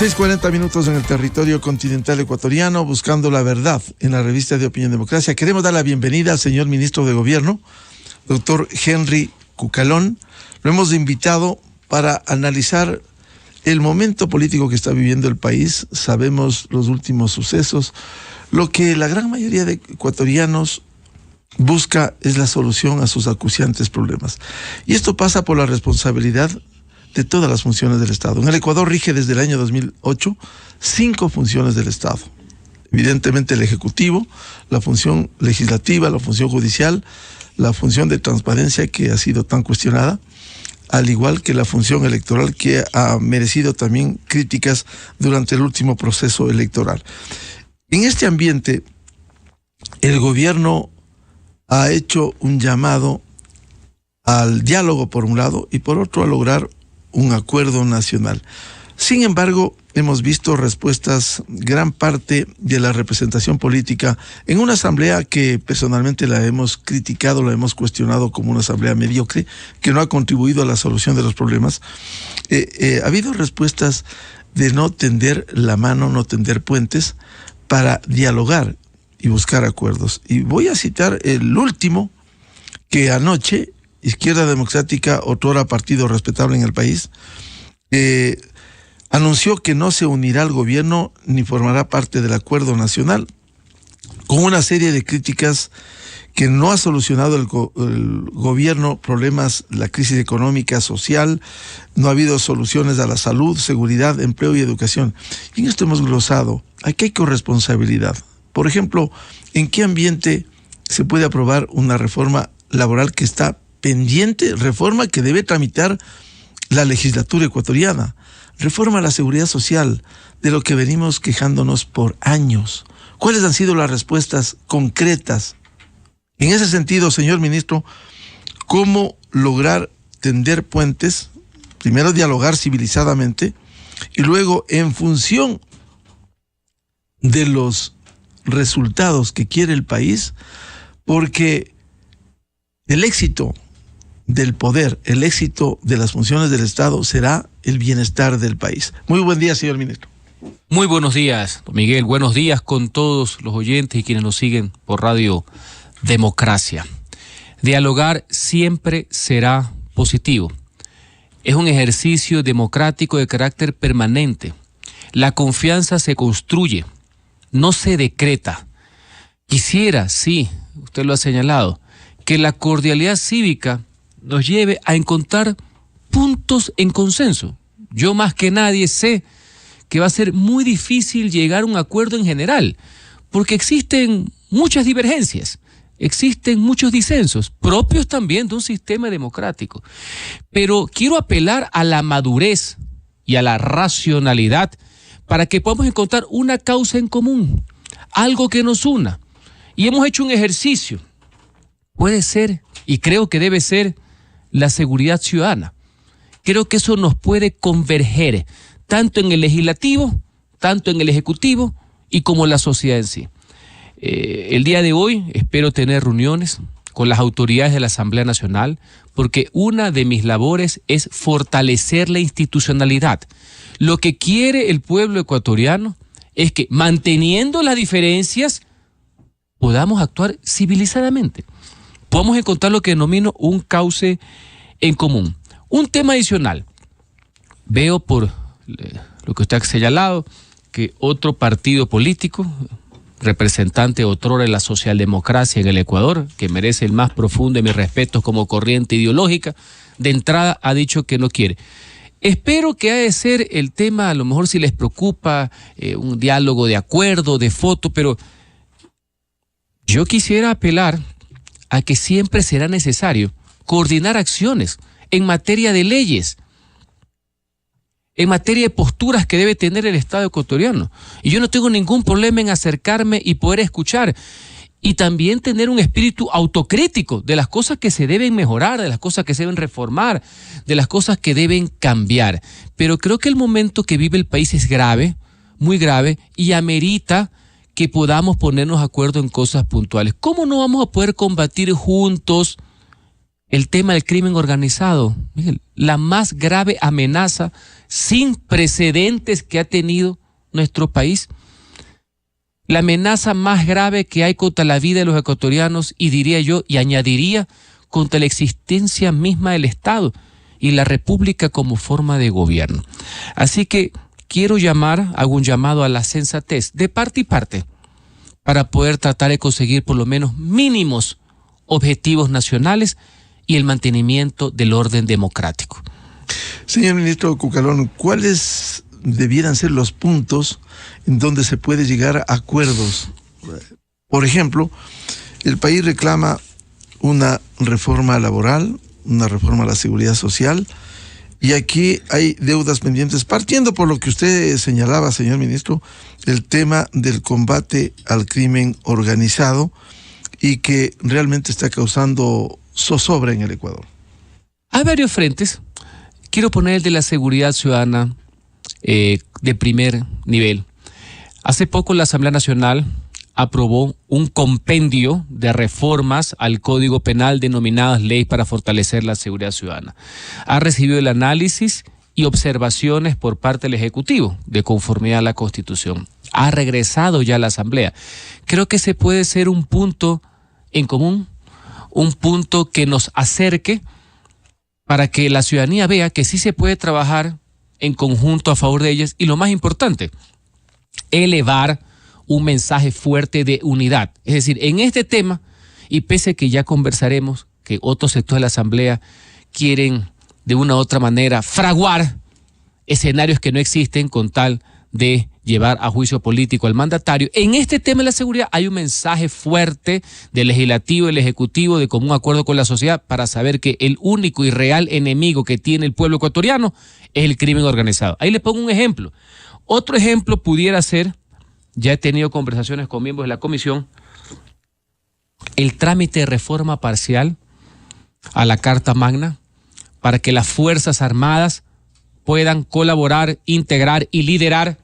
6:40 en el territorio continental ecuatoriano, buscando la verdad en la revista de Opinión Democracia. Queremos dar la bienvenida al señor ministro de Gobierno, doctor Henry Cucalón. Lo hemos invitado para analizar el momento político que está viviendo el país. Sabemos los últimos sucesos. Lo que la gran mayoría de ecuatorianos busca es la solución a sus acuciantes problemas. Y esto pasa por la responsabilidad de todas las funciones del Estado. En el Ecuador rige desde el año 2008 5 funciones del Estado. Evidentemente el Ejecutivo, la función legislativa, la función judicial, la función de transparencia que ha sido tan cuestionada, al igual que la función electoral que ha merecido también críticas durante el último proceso electoral. En este ambiente, el gobierno ha hecho un llamado al diálogo por un lado y por otro a lograr un acuerdo nacional. Sin embargo, hemos visto respuestas, gran parte de la representación política en una asamblea que personalmente la hemos criticado, la hemos cuestionado como una asamblea mediocre, que no ha contribuido a la solución de los problemas. Ha habido respuestas de no tender la mano, no tender puentes para dialogar y buscar acuerdos. Y voy a citar el último, que anoche Izquierda Democrática, otrora partido respetable en el país, anunció que no se unirá al gobierno ni formará parte del acuerdo nacional, con una serie de críticas que no ha solucionado el gobierno problemas, la crisis económica, social, no ha habido soluciones a la salud, seguridad, empleo y educación. Y en esto hemos glosado, aquí hay corresponsabilidad. Por ejemplo, ¿en qué ambiente se puede aprobar una reforma laboral que está pendiente, reforma que debe tramitar la legislatura ecuatoriana, reforma a la seguridad social, de lo que venimos quejándonos por años? ¿Cuáles han sido las respuestas concretas? En ese sentido, señor ministro, ¿cómo lograr tender puentes? Primero dialogar civilizadamente y luego, en función de los resultados que quiere el país, porque el éxito del poder, el éxito de las funciones del Estado será el bienestar del país. Muy buen día, señor ministro. Muy buenos días, don Miguel. Buenos días con todos los oyentes y quienes nos siguen por Radio Democracia. Dialogar siempre será positivo. Es un ejercicio democrático de carácter permanente. La confianza se construye, no se decreta. Quisiera, sí, usted lo ha señalado, que la cordialidad cívica nos lleve a encontrar puntos en consenso. Yo más que nadie sé que va a ser muy difícil llegar a un acuerdo en general, porque existen muchas divergencias, existen muchos disensos, propios también de un sistema democrático. Pero quiero apelar a la madurez y a la racionalidad para que podamos encontrar una causa en común, algo que nos una. Y hemos hecho un ejercicio. Puede ser, y creo que debe ser, la seguridad ciudadana. Creo que eso nos puede converger, tanto en el legislativo, tanto en el ejecutivo y como la sociedad en sí. El día de hoy espero tener reuniones con las autoridades de la Asamblea Nacional, porque una de mis labores es fortalecer la institucionalidad. Lo que quiere el pueblo ecuatoriano es que, manteniendo las diferencias, podamos actuar civilizadamente. Podemos encontrar lo que denomino un cauce en común. Un tema adicional. Veo por lo que usted ha señalado que otro partido político, representante otrora de la socialdemocracia en el Ecuador, que merece el más profundo de mis respetos como corriente ideológica, de entrada ha dicho que no quiere. Espero que ha de ser el tema, a lo mejor si les preocupa, un diálogo de acuerdo, de foto, pero yo quisiera apelar a que siempre será necesario coordinar acciones en materia de leyes, en materia de posturas que debe tener el Estado ecuatoriano. Y yo no tengo ningún problema en acercarme y poder escuchar, y también tener un espíritu autocrítico de las cosas que se deben mejorar, de las cosas que se deben reformar, de las cosas que deben cambiar. Pero creo que el momento que vive el país es grave, muy grave, y amerita que podamos ponernos de acuerdo en cosas puntuales. ¿Cómo no vamos a poder combatir juntos el tema del crimen organizado? Miguel, la más grave amenaza sin precedentes que ha tenido nuestro país. La amenaza más grave que hay contra la vida de los ecuatorianos, y diría yo, y añadiría, contra la existencia misma del Estado y la República como forma de gobierno. Así que hago un llamado a la sensatez de parte y parte para poder tratar de conseguir por lo menos mínimos objetivos nacionales y el mantenimiento del orden democrático. Señor ministro Cucalón, ¿cuáles debieran ser los puntos en donde se puede llegar a acuerdos? Por ejemplo, el país reclama una reforma laboral, una reforma a la seguridad social, y aquí hay deudas pendientes, partiendo por lo que usted señalaba, señor ministro, el tema del combate al crimen organizado, y que realmente está causando zozobra en el Ecuador. Hay varios frentes. Quiero poner el de la seguridad ciudadana de primer nivel. Hace poco la Asamblea Nacional aprobó un compendio de reformas al Código Penal denominadas Ley para fortalecer la seguridad ciudadana. Ha recibido el análisis y observaciones por parte del Ejecutivo de conformidad a la Constitución. Ha regresado ya a la Asamblea. Creo que ese puede ser un punto en común, un punto que nos acerque para que la ciudadanía vea que sí se puede trabajar en conjunto a favor de ellas, y lo más importante, elevar un mensaje fuerte de unidad. Es decir, en este tema, y pese a que ya conversaremos que otros sectores de la Asamblea quieren de una u otra manera fraguar escenarios que no existen con tal de llevar a juicio político al mandatario, en este tema de la seguridad hay un mensaje fuerte del Legislativo y del Ejecutivo de común acuerdo con la sociedad para saber que el único y real enemigo que tiene el pueblo ecuatoriano es el crimen organizado. Ahí le pongo un ejemplo. Otro ejemplo pudiera ser, ya he tenido conversaciones con miembros de la comisión, el trámite de reforma parcial a la Carta Magna para que las Fuerzas Armadas puedan colaborar, integrar y liderar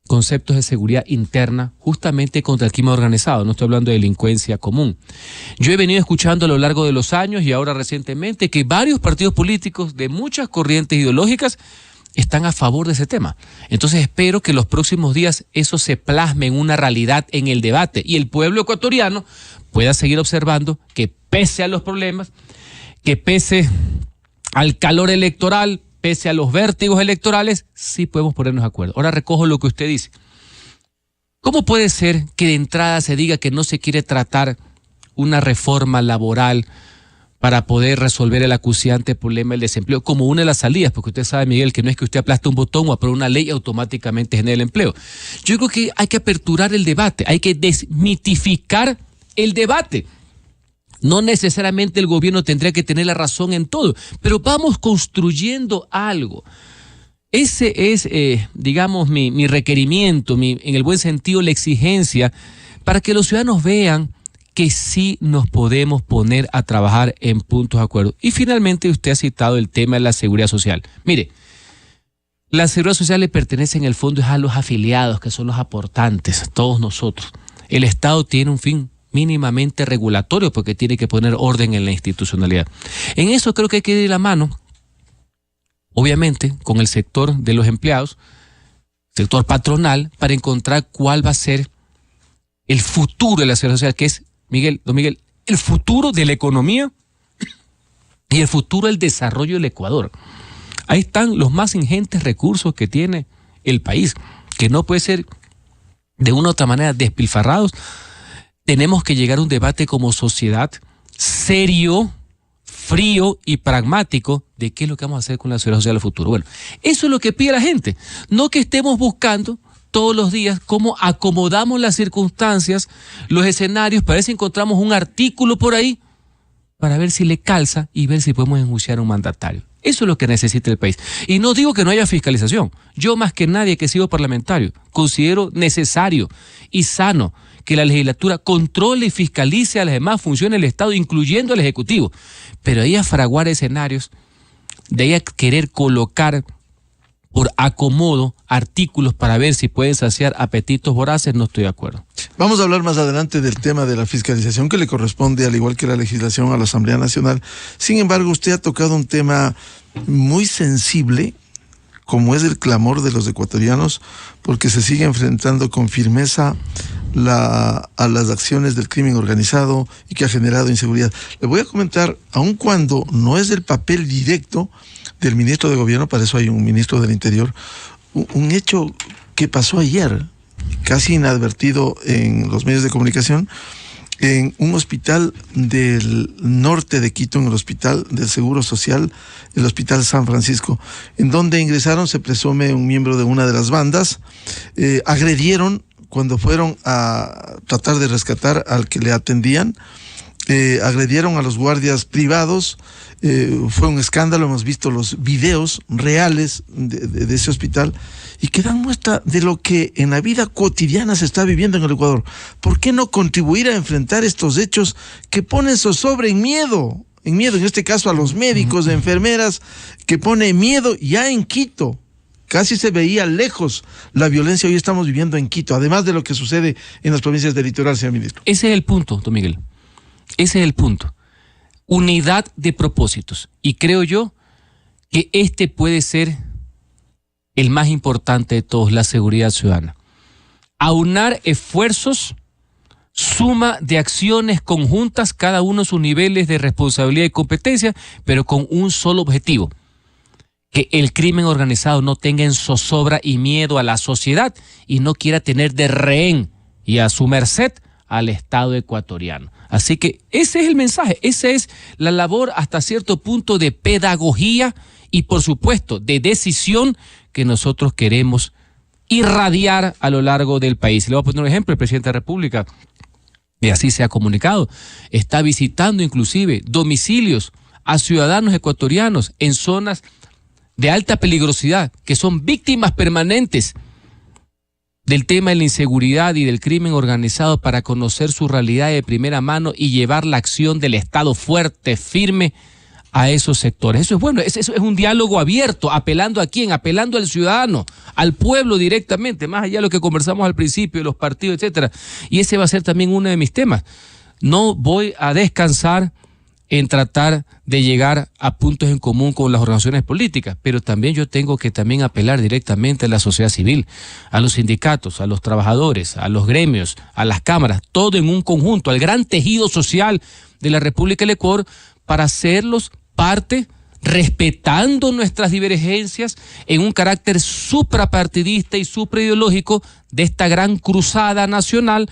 conceptos de seguridad interna justamente contra el crimen organizado. No estoy hablando de delincuencia común. Yo he venido escuchando a lo largo de los años y ahora recientemente que varios partidos políticos de muchas corrientes ideológicas están a favor de ese tema. Entonces espero que en los próximos días eso se plasme en una realidad en el debate y el pueblo ecuatoriano pueda seguir observando que pese a los problemas, que pese al calor electoral, pese a los vértigos electorales, sí podemos ponernos de acuerdo. Ahora recojo lo que usted dice. ¿Cómo puede ser que de entrada se diga que no se quiere tratar una reforma laboral para poder resolver el acuciante problema del desempleo como una de las salidas? Porque usted sabe, Miguel, que no es que usted aplaste un botón o apruebe una ley y automáticamente genere el empleo. Yo creo que hay que aperturar el debate, hay que desmitificar el debate. No necesariamente el gobierno tendría que tener la razón en todo, pero vamos construyendo algo. Ese es, digamos, mi requerimiento, en el buen sentido, la exigencia, para que los ciudadanos vean que sí nos podemos poner a trabajar en puntos de acuerdo. Y finalmente usted ha citado el tema de la seguridad social. Mire, la seguridad social le pertenece en el fondo a los afiliados, que son los aportantes, todos nosotros. El Estado tiene un fin mínimamente regulatorio porque tiene que poner orden en la institucionalidad. En eso creo que hay que ir de la mano, obviamente, con el sector de los empleados, sector patronal, para encontrar cuál va a ser el futuro de la seguridad social, que es, don Miguel, el futuro de la economía y el futuro del desarrollo del Ecuador. Ahí están los más ingentes recursos que tiene el país, que no puede ser de una u otra manera despilfarrados. Tenemos que llegar a un debate como sociedad serio, frío y pragmático de qué es lo que vamos a hacer con la seguridad social del futuro. Bueno, eso es lo que pide la gente, no que estemos buscando todos los días cómo acomodamos las circunstancias, los escenarios, para ver si encontramos un artículo por ahí, para ver si le calza y ver si podemos enjuiciar a un mandatario. Eso es lo que necesita el país. Y no digo que no haya fiscalización. Yo, más que nadie que he sido parlamentario, considero necesario y sano que la legislatura controle y fiscalice a las demás funciones del Estado, incluyendo al Ejecutivo. Pero ahí a fraguar escenarios, de ahí a querer colocar por acomodo artículos para ver si pueden saciar apetitos voraces, no estoy de acuerdo. Vamos a hablar más adelante del tema de la fiscalización que le corresponde, al igual que la legislación, a la Asamblea Nacional. Sin embargo, usted ha tocado un tema muy sensible como es el clamor de los ecuatorianos, porque se sigue enfrentando con firmeza a las acciones del crimen organizado y que ha generado inseguridad. Le voy a comentar, aun cuando no es el papel directo del ministro de Gobierno, para eso hay un ministro del Interior, un hecho que pasó ayer, casi inadvertido en los medios de comunicación, en un hospital del norte de Quito, en el hospital del Seguro Social, el Hospital San Francisco, en donde ingresaron, se presume, un miembro de una de las bandas, agredieron cuando fueron a tratar de rescatar al que le atendían, agredieron a los guardias privados. Fue un escándalo, hemos visto los videos reales de ese hospital y que dan muestra de lo que en la vida cotidiana se está viviendo en el Ecuador. ¿Por qué no contribuir a enfrentar estos hechos que ponen zozobra en miedo, en este caso a los médicos, enfermeras, que pone miedo ya en Quito? Casi se veía lejos la violencia, hoy estamos viviendo en Quito, además de lo que sucede en las provincias del litoral, señor ministro. Ese es el punto, don Miguel. Ese es el punto. Unidad de propósitos. Y creo yo que este puede ser el más importante de todos, la seguridad ciudadana. Aunar esfuerzos, suma de acciones conjuntas, cada uno sus niveles de responsabilidad y competencia, pero con un solo objetivo: que el crimen organizado no tenga en zozobra y miedo a la sociedad y no quiera tener de rehén y a su merced al Estado ecuatoriano. Así que ese es el mensaje, esa es la labor hasta cierto punto de pedagogía y por supuesto de decisión que nosotros queremos irradiar a lo largo del país. Le voy a poner un ejemplo: el presidente de la República, y así se ha comunicado, está visitando inclusive domicilios a ciudadanos ecuatorianos en zonas de alta peligrosidad, que son víctimas permanentes del tema de la inseguridad y del crimen organizado, para conocer su realidad de primera mano y llevar la acción del Estado fuerte, firme a esos sectores. Eso es bueno, eso es un diálogo abierto, apelando a quién, apelando al ciudadano, al pueblo directamente, más allá de lo que conversamos al principio, de los partidos, etcétera. Y ese va a ser también uno de mis temas. No voy a descansar en tratar de llegar a puntos en común con las organizaciones políticas, pero también yo tengo que también apelar directamente a la sociedad civil, a los sindicatos, a los trabajadores, a los gremios, a las cámaras, todo en un conjunto, al gran tejido social de la República del Ecuador, para hacerlos parte, respetando nuestras divergencias, en un carácter suprapartidista y supraideológico de esta gran cruzada nacional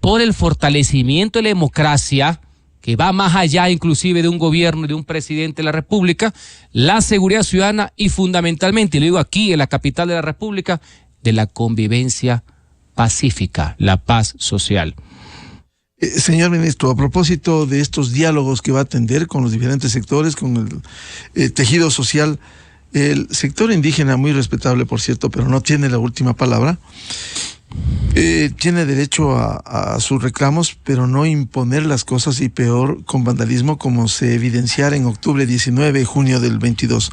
por el fortalecimiento de la democracia, que va más allá inclusive de un gobierno y de un presidente de la República, la seguridad ciudadana y fundamentalmente, y lo digo aquí en la capital de la República, de la convivencia pacífica, la paz social. Señor ministro, a propósito de estos diálogos que va a atender con los diferentes sectores, con el tejido social, el sector indígena, muy respetable por cierto, pero no tiene la última palabra, tiene derecho a sus reclamos, pero no imponer las cosas, y peor con vandalismo, como se evidenciara en octubre 19 y junio del 22.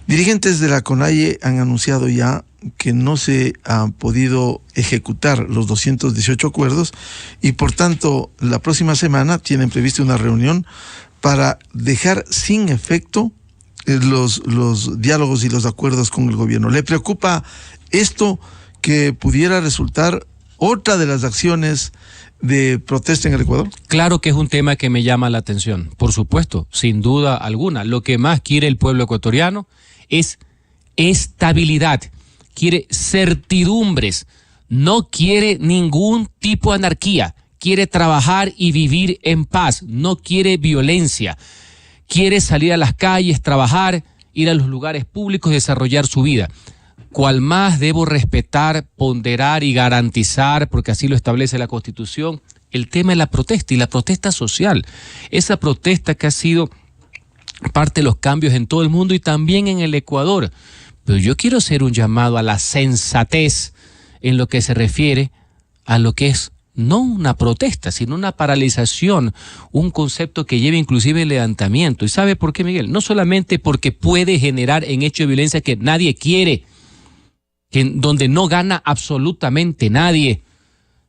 Dirigentes de la CONAIE han anunciado ya que no se han podido ejecutar los 218 acuerdos y por tanto la próxima semana tienen previsto una reunión para dejar sin efecto los diálogos y los acuerdos con el gobierno. ¿Le preocupa esto, que pudiera resultar otra de las acciones de protesta en el Ecuador? Claro que es un tema que me llama la atención, por supuesto, sin duda alguna. Lo que más quiere el pueblo ecuatoriano es estabilidad, quiere certidumbres, no quiere ningún tipo de anarquía, quiere trabajar y vivir en paz, no quiere violencia, quiere salir a las calles, trabajar, ir a los lugares públicos, desarrollar su vida. Cual más debo respetar, ponderar y garantizar, porque así lo establece la Constitución, el tema de la protesta y la protesta social. Esa protesta que ha sido parte de los cambios en todo el mundo y también en el Ecuador. Pero yo quiero hacer un llamado a la sensatez en lo que se refiere a lo que es no una protesta, sino una paralización, un concepto que lleva inclusive el levantamiento. ¿Y sabe por qué, Miguel? No solamente porque puede generar en hechos de violencia que nadie quiere, donde no gana absolutamente nadie,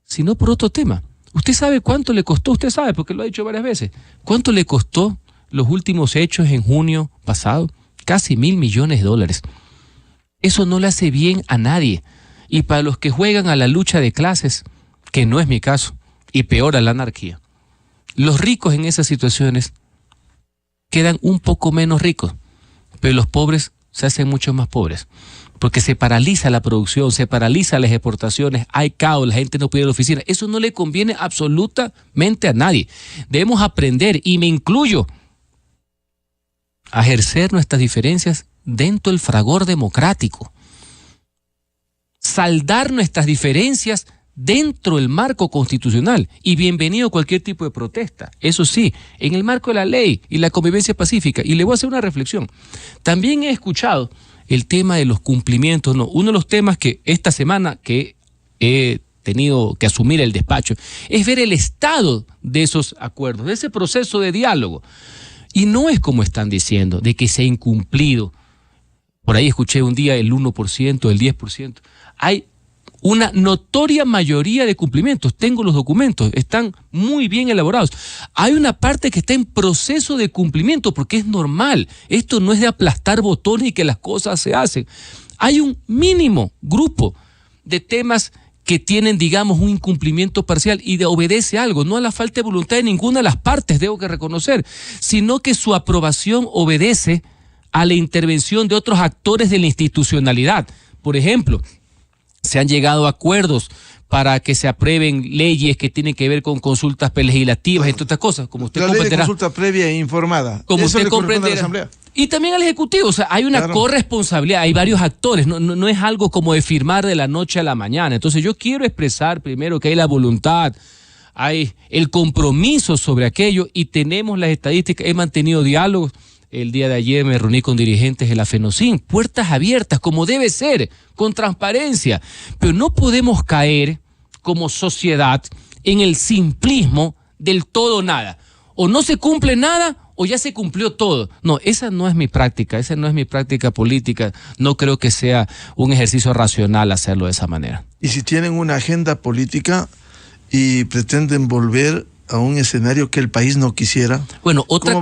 sino por otro tema. ¿Usted sabe cuánto le costó? Usted sabe, porque lo ha dicho varias veces. ¿Cuánto le costó los últimos hechos en junio pasado? Casi $1.000 millones. Eso no le hace bien a nadie. Y para los que juegan a la lucha de clases, que no es mi caso, y peor a la anarquía, los ricos en esas situaciones quedan un poco menos ricos, pero los pobres se hacen mucho más pobres, porque se paraliza la producción, se paraliza las exportaciones, hay caos, la gente no puede ir a la oficina. Eso no le conviene absolutamente a nadie. Debemos aprender, y me incluyo, a ejercer nuestras diferencias dentro del fragor democrático. Saldar nuestras diferencias dentro del marco constitucional, y bienvenido cualquier tipo de protesta, eso sí, en el marco de la ley y la convivencia pacífica. Y le voy a hacer una reflexión. También he escuchado el tema de los cumplimientos. No, uno de los temas que esta semana que he tenido que asumir el despacho es ver el estado de esos acuerdos, de ese proceso de diálogo. Y no es como están diciendo, de que se ha incumplido. Por ahí escuché un día el 1%, el 10%. Hay una notoria mayoría de cumplimientos. Tengo los documentos, están muy bien elaborados. Hay una parte que está en proceso de cumplimiento, porque es normal. Esto no es de aplastar botones y que las cosas se hacen. Hay un mínimo grupo de temas que tienen, digamos, un incumplimiento parcial y obedece algo, no a la falta de voluntad de ninguna de las partes, debo que reconocer, sino que su aprobación obedece a la intervención de otros actores de la institucionalidad. Por ejemplo, se han llegado a acuerdos para que se aprueben leyes que tienen que ver con consultas legislativas, entre otras cosas, como usted comprenderá. La ley de consulta previa e informada. Como Eso usted comprenderá. Y también al Ejecutivo, o sea, hay una corresponsabilidad, hay varios actores, no es algo como de firmar de la noche a la mañana. Entonces yo quiero expresar primero que hay la voluntad, hay el compromiso sobre aquello, y tenemos las estadísticas. He mantenido diálogos. El día de ayer me reuní con dirigentes de la FENOCIN, puertas abiertas, como debe ser, con transparencia. Pero no podemos caer como sociedad en el simplismo del todo o nada. O no se cumple nada o ya se cumplió todo. No, esa no es mi práctica política. No creo que sea un ejercicio racional hacerlo de esa manera. Y si tienen una agenda política y pretenden volver a un escenario que el país no quisiera. Bueno, otra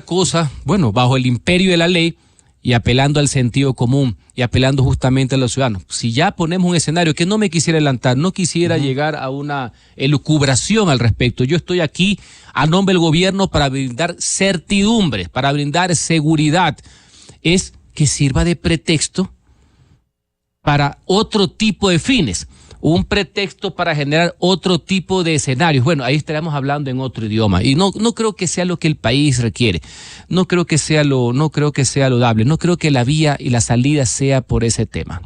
cosa, bueno, bajo el imperio de la ley y apelando al sentido común y apelando justamente a los ciudadanos. Si ya ponemos un escenario que no me quisiera adelantar, no quisiera llegar a una elucubración al respecto. Yo estoy aquí a nombre del gobierno para brindar certidumbre, para brindar seguridad. Es que sirva de pretexto para otro tipo de fines. Un pretexto para generar otro tipo de escenarios. Bueno, ahí estaremos hablando en otro idioma. Y no creo que sea lo que el país requiere. No creo que sea lo dable. No creo que la vía y la salida sea por ese tema.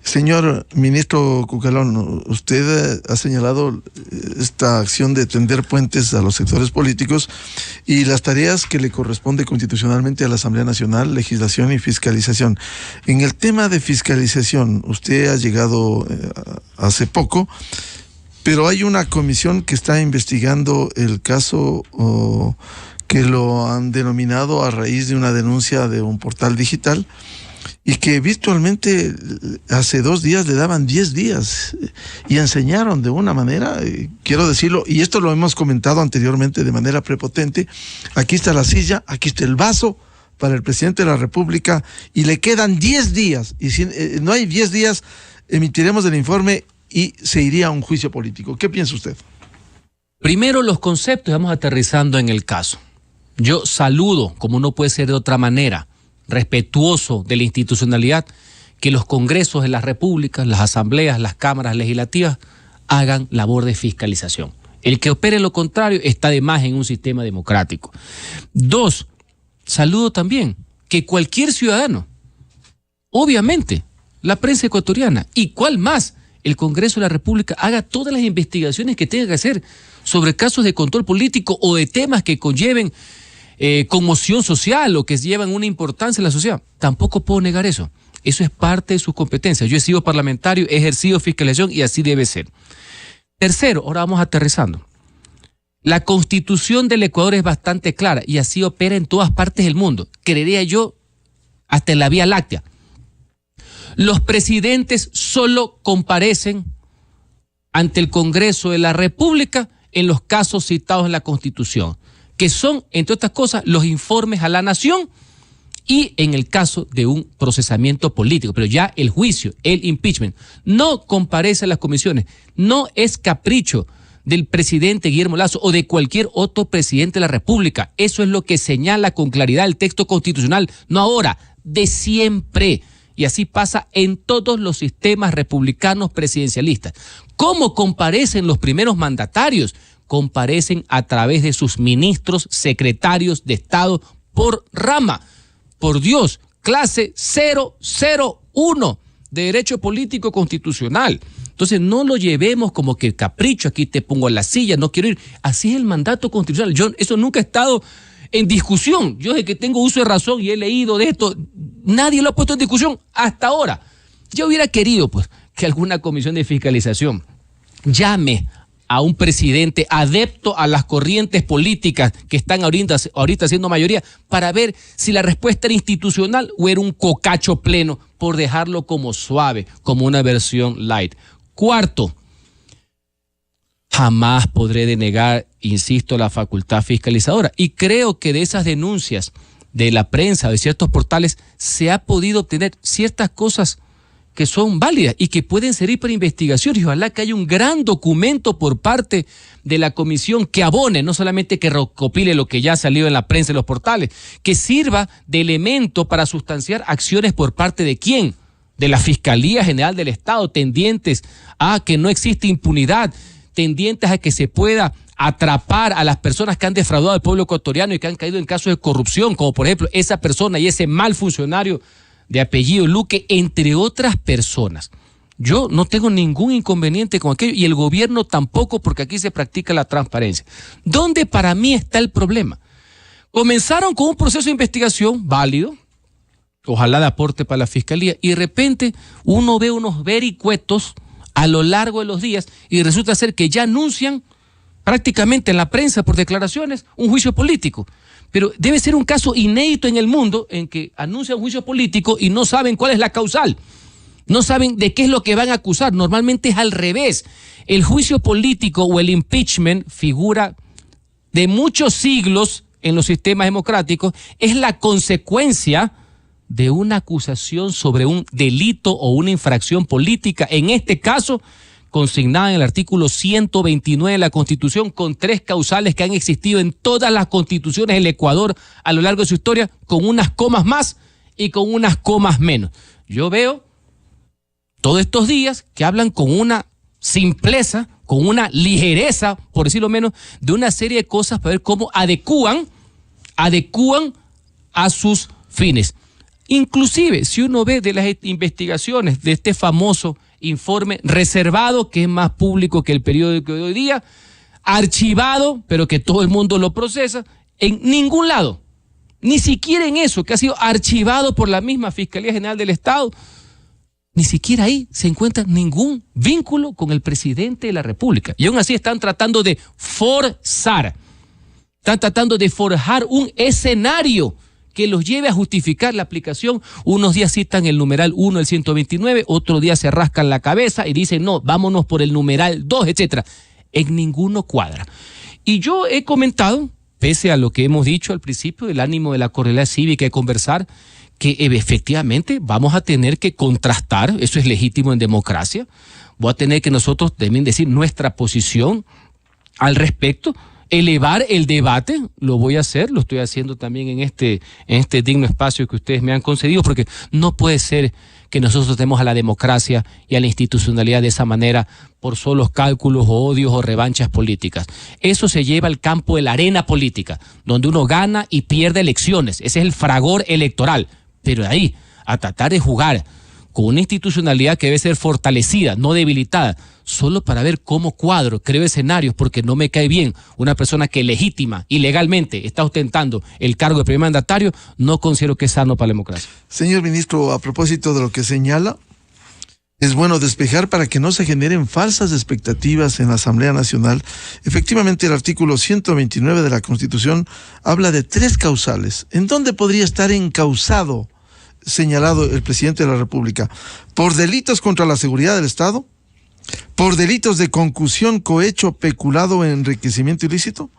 Señor ministro Cucalón, usted ha señalado esta acción de tender puentes a los sectores políticos y las tareas que le corresponde constitucionalmente a la Asamblea Nacional, legislación y fiscalización. En el tema de fiscalización, usted ha llegado hace poco, pero hay una comisión que está investigando el caso que lo han denominado a raíz de una denuncia de un portal digital, y que virtualmente hace 2 días le daban 10 días y enseñaron de una manera, quiero decirlo, y esto lo hemos comentado anteriormente de manera prepotente, aquí está la silla, aquí está el vaso para el presidente de la República y le quedan 10 días, y si no hay 10 días emitiremos el informe y se iría a un juicio político. ¿Qué piensa usted? Primero los conceptos, vamos aterrizando en el caso. Yo saludo, como no puede ser de otra manera, respetuoso de la institucionalidad, que los congresos de las repúblicas, las asambleas, las cámaras legislativas hagan labor de fiscalización. El que opere lo contrario está de más en un sistema democrático. 2, saludo también que cualquier ciudadano, obviamente la prensa ecuatoriana y cuál más, el Congreso de la República haga todas las investigaciones que tenga que hacer sobre casos de control político o de temas que conlleven conmoción social o que llevan una importancia en la sociedad. Tampoco puedo negar eso. Eso es parte de sus competencias. Yo he sido parlamentario, he ejercido fiscalización y así debe ser. Tercero, ahora vamos aterrizando. La Constitución del Ecuador es bastante clara y así opera en todas partes del mundo. Creería yo hasta en la Vía Láctea. Los presidentes solo comparecen ante el Congreso de la República en los casos citados en la Constitución, que son, entre otras cosas, los informes a la nación y en el caso de un procesamiento político. Pero ya el juicio, el impeachment, no comparece a las comisiones, no es capricho del presidente Guillermo Lasso o de cualquier otro presidente de la República. Eso es lo que señala con claridad el texto constitucional, no ahora, de siempre. Y así pasa en todos los sistemas republicanos presidencialistas. ¿Cómo comparecen los primeros mandatarios? Comparecen a través de sus ministros, secretarios de Estado por rama. Por Dios, clase 001 de Derecho Político Constitucional. Entonces no lo llevemos como que capricho, aquí te pongo en la silla, no quiero ir. Así es el mandato constitucional. Eso nunca ha estado en discusión. Yo desde que tengo uso de razón y he leído de esto, nadie lo ha puesto en discusión hasta ahora. Yo hubiera querido pues que alguna comisión de fiscalización llame a un presidente adepto a las corrientes políticas que están ahorita siendo mayoría para ver si la respuesta era institucional o era un cocacho pleno por dejarlo como suave, como una versión light. Cuarto, jamás podré denegar, insisto, la facultad fiscalizadora. Y creo que de esas denuncias de la prensa, de ciertos portales, se ha podido obtener ciertas cosas que son válidas y que pueden servir para investigación. Y ojalá que haya un gran documento por parte de la comisión que abone, no solamente que recopile lo que ya ha salido en la prensa y los portales, que sirva de elemento para sustanciar acciones por parte de quién, de la Fiscalía General del Estado, tendientes a que no existe impunidad, tendientes a que se pueda atrapar a las personas que han defraudado al pueblo ecuatoriano y que han caído en casos de corrupción, como por ejemplo esa persona y ese mal funcionario de apellido Luque, entre otras personas. Yo no tengo ningún inconveniente con aquello y el gobierno tampoco, porque aquí se practica la transparencia. ¿Dónde para mí está el problema? Comenzaron con un proceso de investigación válido, ojalá de aporte para la fiscalía, y de repente uno ve unos vericuetos a lo largo de los días y resulta ser que ya anuncian prácticamente en la prensa por declaraciones un juicio político. Pero debe ser un caso inédito en el mundo en que anuncian un juicio político y no saben cuál es la causal. No saben de qué es lo que van a acusar. Normalmente es al revés. El juicio político o el impeachment, figura de muchos siglos en los sistemas democráticos, es la consecuencia de una acusación sobre un delito o una infracción política, en este caso consignada en el artículo 129 de la Constitución, con 3 causales que han existido en todas las constituciones del Ecuador a lo largo de su historia, con unas comas más y con unas comas menos. Yo veo todos estos días que hablan con una simpleza, con una ligereza, por decirlo menos, de una serie de cosas para ver cómo adecúan a sus fines. Inclusive, si uno ve de las investigaciones de este famoso informe reservado, que es más público que el periódico de hoy día, archivado, pero que todo el mundo lo procesa, en ningún lado, ni siquiera en eso, que ha sido archivado por la misma Fiscalía General del Estado, ni siquiera ahí se encuentra ningún vínculo con el presidente de la República. Y aún así están tratando de forjar un escenario que los lleve a justificar la aplicación. Unos días citan el numeral 1 del 129, otro día se rascan la cabeza y dicen no, vámonos por el numeral 2, etcétera. En ninguno cuadra. Y yo he comentado, pese a lo que hemos dicho al principio, del ánimo de la cordialidad cívica de conversar, que efectivamente vamos a tener que contrastar, eso es legítimo en democracia, voy a tener que nosotros también decir nuestra posición al respecto, elevar el debate, lo voy a hacer, lo estoy haciendo también en este digno espacio que ustedes me han concedido, porque no puede ser que nosotros demos a la democracia y a la institucionalidad de esa manera por solos cálculos o odios o revanchas políticas. Eso se lleva al campo de la arena política, donde uno gana y pierde elecciones, ese es el fragor electoral, pero de ahí a tratar de jugar con una institucionalidad que debe ser fortalecida, no debilitada, solo para ver cómo cuadro, creo escenarios, porque no me cae bien una persona que legítima y legalmente está ostentando el cargo de primer mandatario, no considero que es sano para la democracia. Señor ministro, a propósito de lo que señala, es bueno despejar para que no se generen falsas expectativas en la Asamblea Nacional. Efectivamente, el artículo 129 de la Constitución habla de 3 causales. ¿En dónde podría estar encausado, señalado el presidente de la República? ¿Por delitos contra la seguridad del Estado? ¿Por delitos de concusión, cohecho, peculado, enriquecimiento ilícito?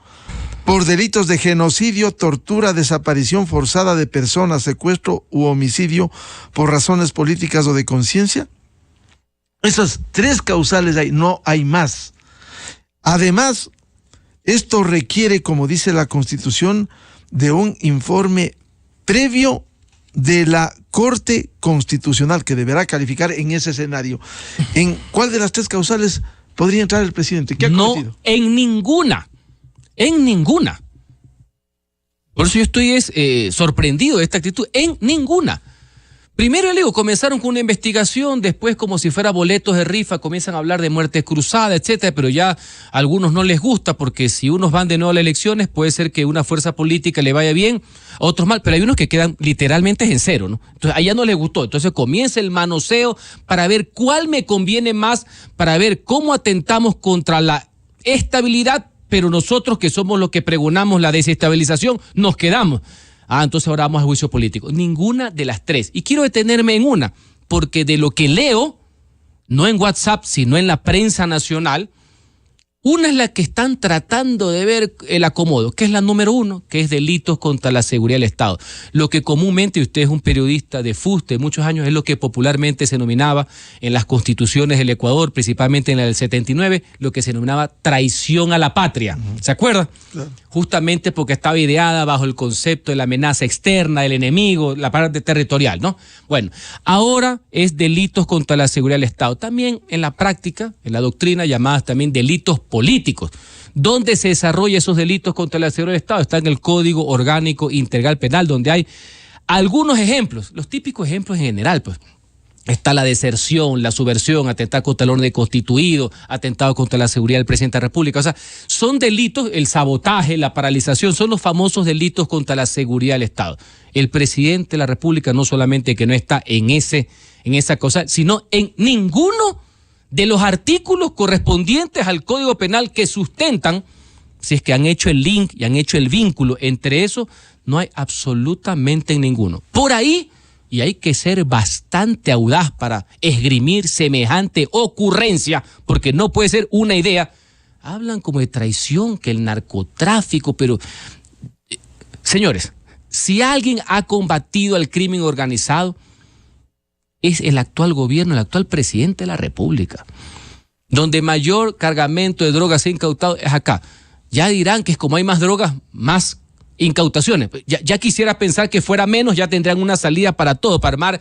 por delitos de genocidio, tortura, desaparición forzada de personas, secuestro u homicidio por razones políticas o de conciencia. Esas 3 causales hay, no hay más. Además, esto requiere, como dice la Constitución, de un informe previo de la Corte Constitucional que deberá calificar en ese escenario. ¿En cuál de las 3 causales podría entrar el presidente? ¿Qué ha cometido? No, en ninguna. En ninguna. Por eso yo estoy sorprendido de esta actitud. En ninguna. Primero, le digo, comenzaron con una investigación, después como si fuera boletos de rifa, comienzan a hablar de muerte cruzada, etcétera, pero ya a algunos no les gusta, porque si unos van de nuevo a las elecciones, puede ser que una fuerza política le vaya bien, a otros mal, pero hay unos que quedan literalmente en cero, ¿no? Entonces, a ella no les gustó, entonces comienza el manoseo para ver cuál me conviene más, para ver cómo atentamos contra la estabilidad, pero nosotros que somos los que pregonamos la desestabilización, nos quedamos. Entonces ahora vamos al juicio político. Ninguna de las 3. Y quiero detenerme en una, porque de lo que leo, no en WhatsApp, sino en la prensa nacional, una es la que están tratando de ver el acomodo, que es la número 1, que es delitos contra la seguridad del Estado. Lo que comúnmente, y usted es un periodista de fuste de muchos años, es lo que popularmente se denominaba en las constituciones del Ecuador, principalmente en la del 79, lo que se denominaba traición a la patria. ¿Se acuerda? Claro. Justamente porque estaba ideada bajo el concepto de la amenaza externa, del enemigo, la parte territorial, ¿no? Bueno, ahora es delitos contra la seguridad del Estado. También en la práctica, en la doctrina, llamadas también delitos políticos. ¿Dónde se desarrollan esos delitos contra la seguridad del Estado? Está en el Código Orgánico Integral Penal, donde hay algunos ejemplos, los típicos ejemplos en general, pues. Está la deserción, la subversión, atentado contra el orden constituido, atentado contra la seguridad del presidente de la República. O sea, son delitos, el sabotaje, la paralización, son los famosos delitos contra la seguridad del Estado. El presidente de la República no solamente que no está en esa cosa, sino en ninguno de los artículos correspondientes al Código Penal que sustentan, si es que han hecho el link y han hecho el vínculo entre eso, no hay absolutamente ninguno. Por ahí, y hay que ser bastante audaz para esgrimir semejante ocurrencia, porque no puede ser una idea. Hablan como de traición, que el narcotráfico, pero... Señores, si alguien ha combatido al crimen organizado, es el actual gobierno, el actual presidente de la República. Donde mayor cargamento de drogas se ha incautado es acá. Ya dirán que es como hay más drogas, más incautaciones. Ya quisiera pensar que fuera menos, ya tendrían una salida para todo, para armar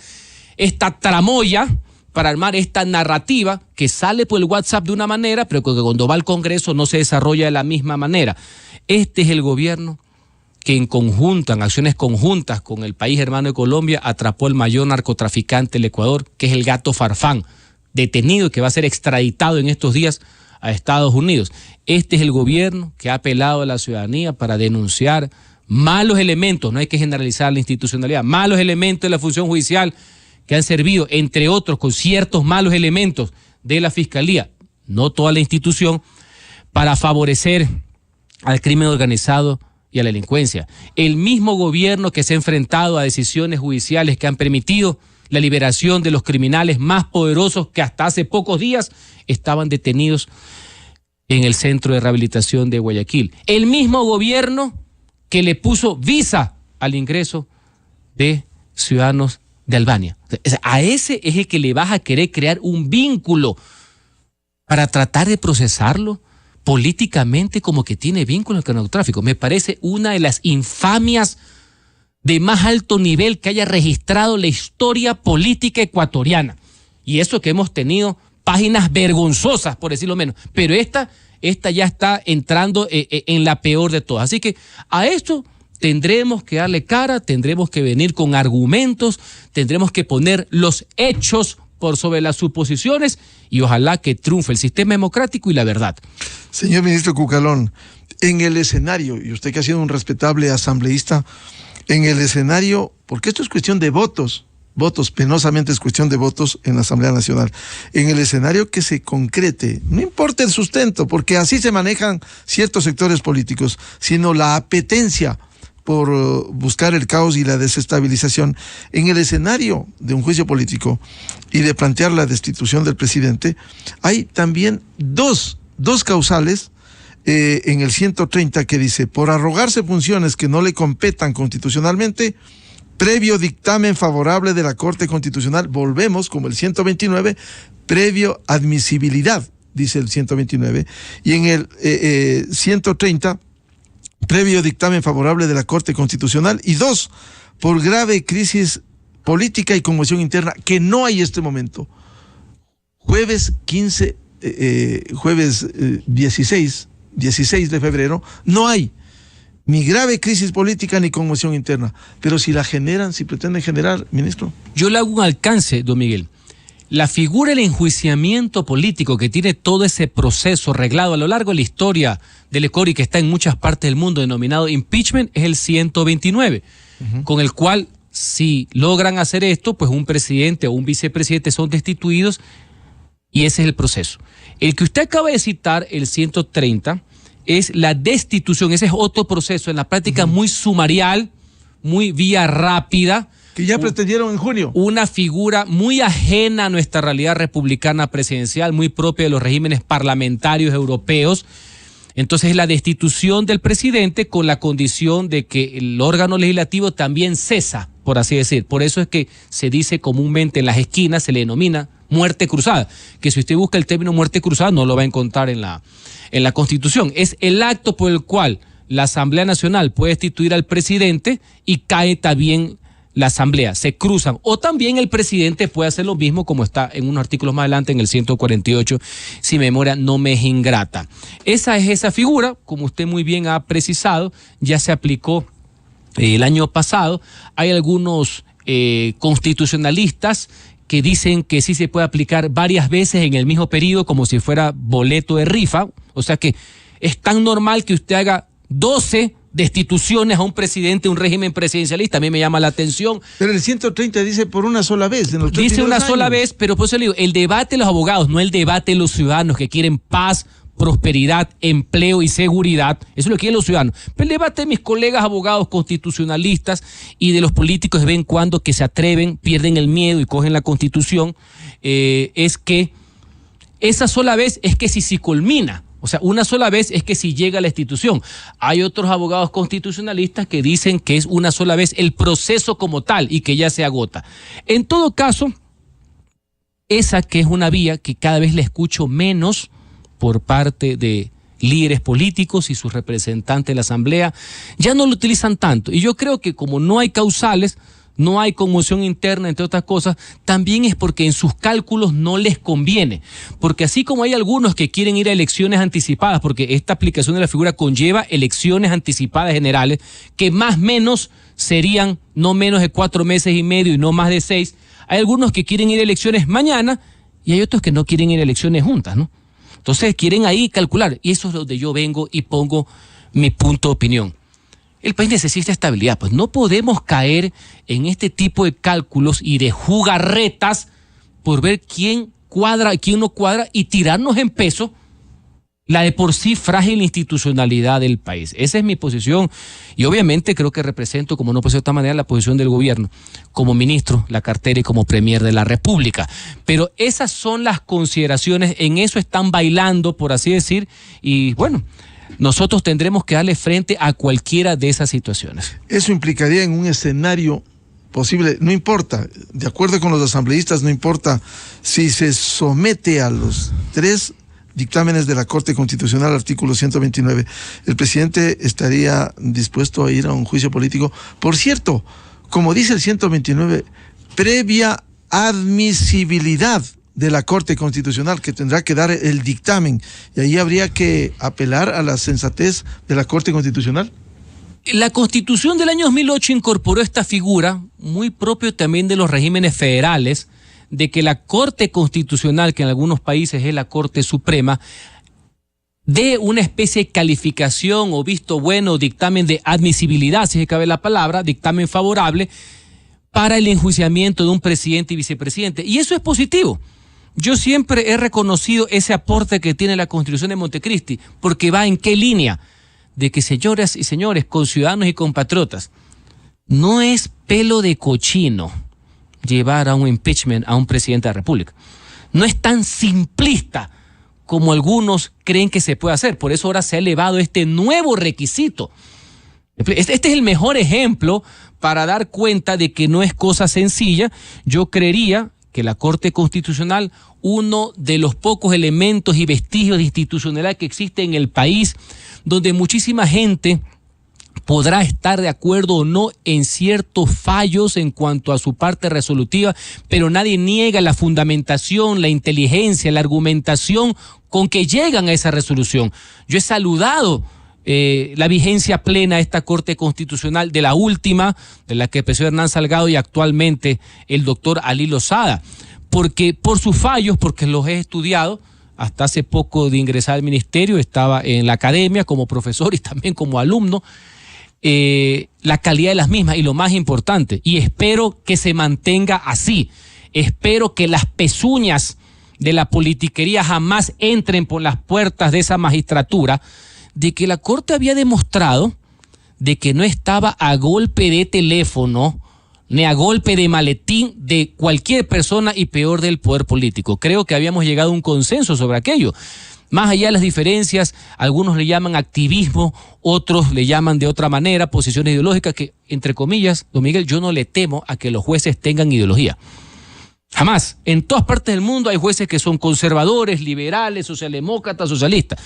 esta tramoya, para armar esta narrativa que sale por el WhatsApp de una manera, pero que cuando va al Congreso no se desarrolla de la misma manera. Este es el gobierno que en acciones conjuntas con el país hermano de Colombia, atrapó el mayor narcotraficante del Ecuador, que es el Gato Farfán, detenido y que va a ser extraditado en estos días a Estados Unidos. Este es el gobierno que ha apelado a la ciudadanía para denunciar malos elementos, no hay que generalizar la institucionalidad, malos elementos de la función judicial que han servido, entre otros, con ciertos malos elementos de la Fiscalía, no toda la institución, para favorecer al crimen organizado y a la delincuencia. El mismo gobierno que se ha enfrentado a decisiones judiciales que han permitido la liberación de los criminales más poderosos que hasta hace pocos días estaban detenidos en el Centro de Rehabilitación de Guayaquil. El mismo gobierno que le puso visa al ingreso de ciudadanos de Albania. A ese es el que le vas a querer crear un vínculo para tratar de procesarlo políticamente como que tiene vínculos con el narcotráfico. Me parece una de las infamias de más alto nivel que haya registrado la historia política ecuatoriana. Y eso que hemos tenido páginas vergonzosas, por decirlo menos. Pero esta ya está entrando en la peor de todas. Así que a esto tendremos que darle cara, tendremos que venir con argumentos, tendremos que poner los hechos por sobre las suposiciones y ojalá que triunfe el sistema democrático y la verdad. Señor ministro Cucalón, en el escenario, y usted que ha sido un respetable asambleísta, en el escenario, porque esto es cuestión de votos, penosamente es cuestión de votos en la Asamblea Nacional, en el escenario que se concrete, no importa el sustento, porque así se manejan ciertos sectores políticos, sino la apetencia por buscar el caos y la desestabilización. En el escenario de un juicio político y de plantear la destitución del presidente, hay también dos causales en el 130 que dice, por arrogarse funciones que no le competan constitucionalmente, previo dictamen favorable de la Corte Constitucional, volvemos como el 129, previo admisibilidad, dice el 129, y en el 130, previo dictamen favorable de la Corte Constitucional, y 2, por grave crisis política y conmoción interna, que no hay en este momento. Jueves 16 de febrero, no hay ni grave crisis política ni conmoción interna. Pero si la generan, si pretenden generar, ministro. Yo le hago un alcance, don Miguel. La figura del enjuiciamiento político que tiene todo ese proceso reglado a lo largo de la historia del ECORI, que está en muchas partes del mundo, denominado impeachment, es el 129, con el cual, si logran hacer esto, pues un presidente o un vicepresidente son destituidos y ese es el proceso. El que usted acaba de citar, el 130, es la destitución. Ese es otro proceso, en la práctica muy sumarial, muy vía rápida. Que ya pretendieron en junio. Una figura muy ajena a nuestra realidad republicana presidencial, muy propia de los regímenes parlamentarios europeos. Entonces es la destitución del presidente con la condición de que el órgano legislativo también cesa, por así decir. Por eso es que se dice comúnmente en las esquinas, se le denomina muerte cruzada, que si usted busca el término muerte cruzada no lo va a encontrar en la Constitución. Es el acto por el cual la Asamblea Nacional puede destituir al presidente y cae también la Asamblea, se cruzan. O también el presidente puede hacer lo mismo, como está en unos artículos más adelante, en el 148, si mi memoria no me es ingrata. Esa es esa figura, como usted muy bien ha precisado, ya se aplicó el año pasado. Hay algunos constitucionalistas que dicen que sí se puede aplicar varias veces en el mismo periodo, como si fuera boleto de rifa. O sea que es tan normal que usted haga 12 destituciones a un presidente, un régimen presidencialista. A mí me llama la atención. Pero el 130 dice por una sola vez. Dice una sola vez, pero por eso le digo, el debate de los abogados, no el debate de los ciudadanos que quieren paz, prosperidad, empleo y seguridad. Eso es lo que quieren los ciudadanos. Pero el debate de mis colegas abogados constitucionalistas y de los políticos de vez en cuando que se atreven, pierden el miedo y cogen la Constitución, es que esa sola vez es que si culmina. O sea, una sola vez es que si llega a la institución. Hay otros abogados constitucionalistas que dicen que es una sola vez el proceso como tal y que ya se agota. En todo caso, esa que es una vía que cada vez le escucho menos por parte de líderes políticos y sus representantes de la Asamblea, ya no lo utilizan tanto. Y yo creo que como no hay causales, no hay conmoción interna, entre otras cosas, también es porque en sus cálculos no les conviene. Porque así como hay algunos que quieren ir a elecciones anticipadas, porque esta aplicación de la figura conlleva elecciones anticipadas generales, que más o menos serían no menos de 4 meses y medio y no más de 6, hay algunos que quieren ir a elecciones mañana y hay otros que no quieren ir a elecciones juntas, ¿no? Entonces quieren ahí calcular, y eso es donde yo vengo y pongo mi punto de opinión. El país necesita estabilidad, pues no podemos caer en este tipo de cálculos y de jugarretas por ver quién cuadra y quién no cuadra y tirarnos en peso la de por sí frágil institucionalidad del país. Esa es mi posición y obviamente creo que represento, como no puede ser de otra manera, la posición del gobierno como ministro, la cartera y como premier de la República. Pero esas son las consideraciones, en eso están bailando, por así decir, y bueno, nosotros tendremos que darle frente a cualquiera de esas situaciones. Eso implicaría en un escenario posible, no importa, de acuerdo con los asambleístas, no importa si se somete a los 3 dictámenes de la Corte Constitucional, artículo 129, el presidente estaría dispuesto a ir a un juicio político. Por cierto, como dice el 129, previa admisibilidad de la Corte Constitucional, que tendrá que dar el dictamen, y ahí habría que apelar a la sensatez de la Corte Constitucional. La Constitución del año 2008 incorporó esta figura, muy propio también de los regímenes federales, de que la Corte Constitucional, que en algunos países es la Corte Suprema, dé una especie de calificación o visto bueno, dictamen de admisibilidad, si se cabe la palabra, dictamen favorable, para el enjuiciamiento de un presidente y vicepresidente. Y eso es positivo. Yo siempre he reconocido ese aporte que tiene la Constitución de Montecristi, porque va en qué línea, de que señoras y señores, conciudadanos y compatriotas, no es pelo de cochino llevar a un impeachment a un presidente de la República. No es tan simplista como algunos creen que se puede hacer. Por eso ahora se ha elevado este nuevo requisito. Este es el mejor ejemplo para dar cuenta de que no es cosa sencilla. Yo creería que la Corte Constitucional, uno de los pocos elementos y vestigios de institucionalidad que existe en el país, donde muchísima gente podrá estar de acuerdo o no en ciertos fallos en cuanto a su parte resolutiva, pero nadie niega la fundamentación, la inteligencia, la argumentación con que llegan a esa resolución. Yo he saludado la vigencia plena de esta Corte Constitucional, de la última, de la que empezó Hernán Salgado y actualmente el doctor Ali Lozada, porque por sus fallos, porque los he estudiado. Hasta hace poco de ingresar al ministerio estaba en la academia como profesor y también como alumno. La calidad de las mismas y lo más importante, y espero que se mantenga así, espero que las pezuñas de la politiquería jamás entren por las puertas de esa magistratura, de que la Corte había demostrado de que no estaba a golpe de teléfono ni a golpe de maletín de cualquier persona y peor del poder político. Creo que habíamos llegado a un consenso sobre aquello. Más allá de las diferencias, algunos le llaman activismo, otros le llaman de otra manera, posiciones ideológicas que, entre comillas, don Miguel, yo no le temo a que los jueces tengan ideología. Jamás. En todas partes del mundo hay jueces que son conservadores, liberales, socialdemócratas, socialistas.